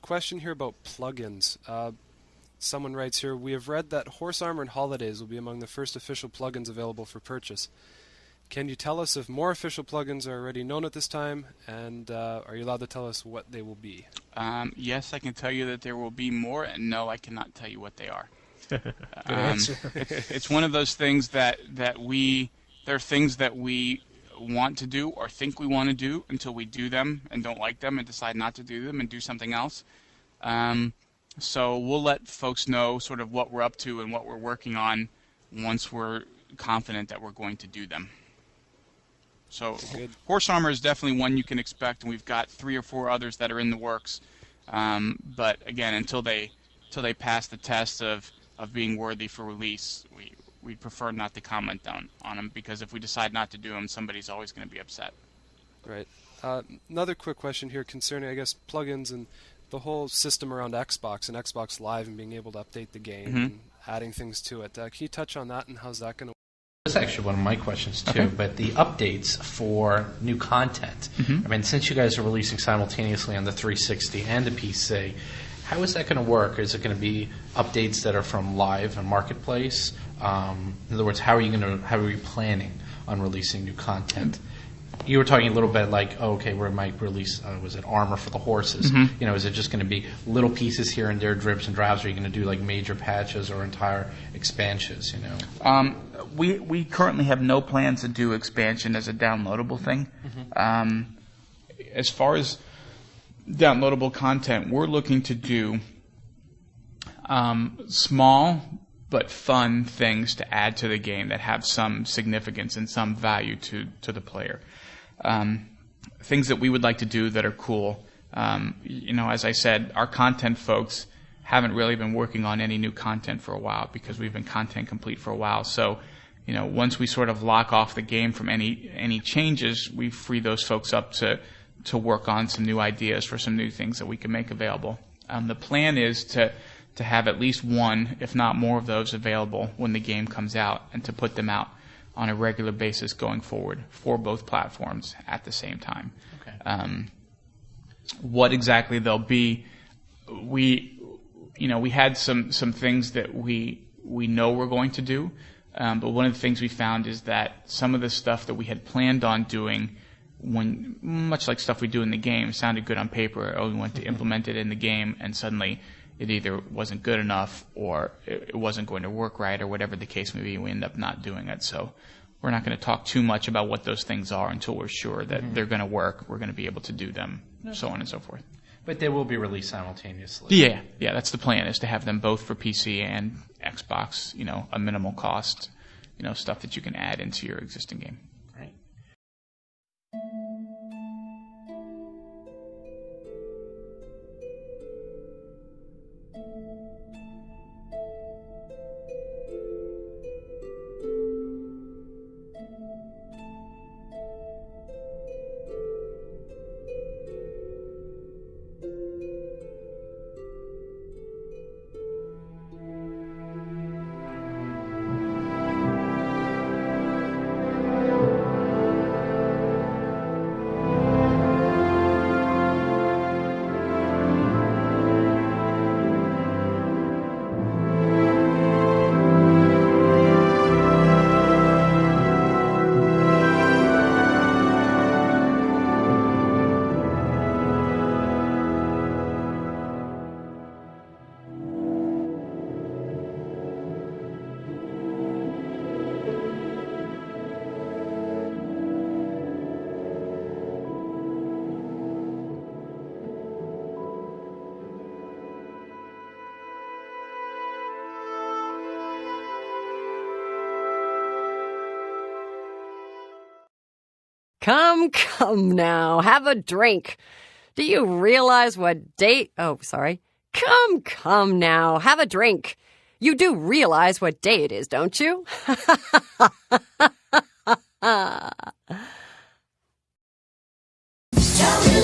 Question here about plugins. Someone writes here, we have read that Horse Armor and Holidays will be among the first official plugins available for purchase. Can you tell us if more official plugins are already known at this time, and are you allowed to tell us what they will be? Yes, I can tell you that there will be more, and no, I cannot tell you what they are. It's one of those things that there are things that we want to do or think we want to do until we do them and don't like them and decide not to do them and do something else. So we'll let folks know sort of what we're up to and what we're working on once we're confident that we're going to do them. So Horse Armor is definitely one you can expect, and we've got 3 or 4 others that are in the works. But again, until they pass the test of being worthy for release, we prefer not to comment on them, because if we decide not to do them, somebody's always going to be upset. Right. Another quick question here concerning, I guess, plugins and the whole system around Xbox and Xbox Live and being able to update the game and adding things to it. Can you touch on that and how's that going to work? That's actually one of my questions too, but the updates for new content. I mean, since you guys are releasing simultaneously on the 360 and the PC, how is that going to work? Is it going to be updates that are from Live and Marketplace? In other words, how are you planning on releasing new content? You were talking a little bit like, we might release, was it Armor for the horses? You know, is it just going to be little pieces here and there, drips and drabs? Or are you going to do like major patches or entire expansions? You know, we currently have no plans to do expansion as a downloadable thing. As far as downloadable content, we're looking to do small but fun things to add to the game that have some significance and some value to the player. Things that we would like to do that are cool. You know, as I said, our content folks haven't really been working on any new content for a while because we've been content complete for a while. So, you know, once we sort of lock off the game from any changes, we free those folks up to work on some new ideas for some new things that we can make available. The plan is to have at least one, if not more, of those available when the game comes out, and to put them out on a regular basis going forward for both platforms at the same time. Okay. What exactly they'll be, we had some things that we know we're going to do, but one of the things we found is that some of the stuff that we had planned on doing, when much like stuff we do in the game, sounded good on paper. We went to implement it in the game, and suddenly it either wasn't good enough or it wasn't going to work right, or whatever the case may be. We end up not doing it. So we're not going to talk too much about what those things are until we're sure that they're going to work, we're going to be able to do them, so on and so forth. But they will be released simultaneously. Yeah, that's the plan, is to have them both for PC and Xbox, you know, a minimal cost, you know, stuff that you can add into your existing game. Right. Come now, have a drink. Do you realize what date... Oh, sorry. Come now, have a drink. You do realize what day it is, don't you? Tell me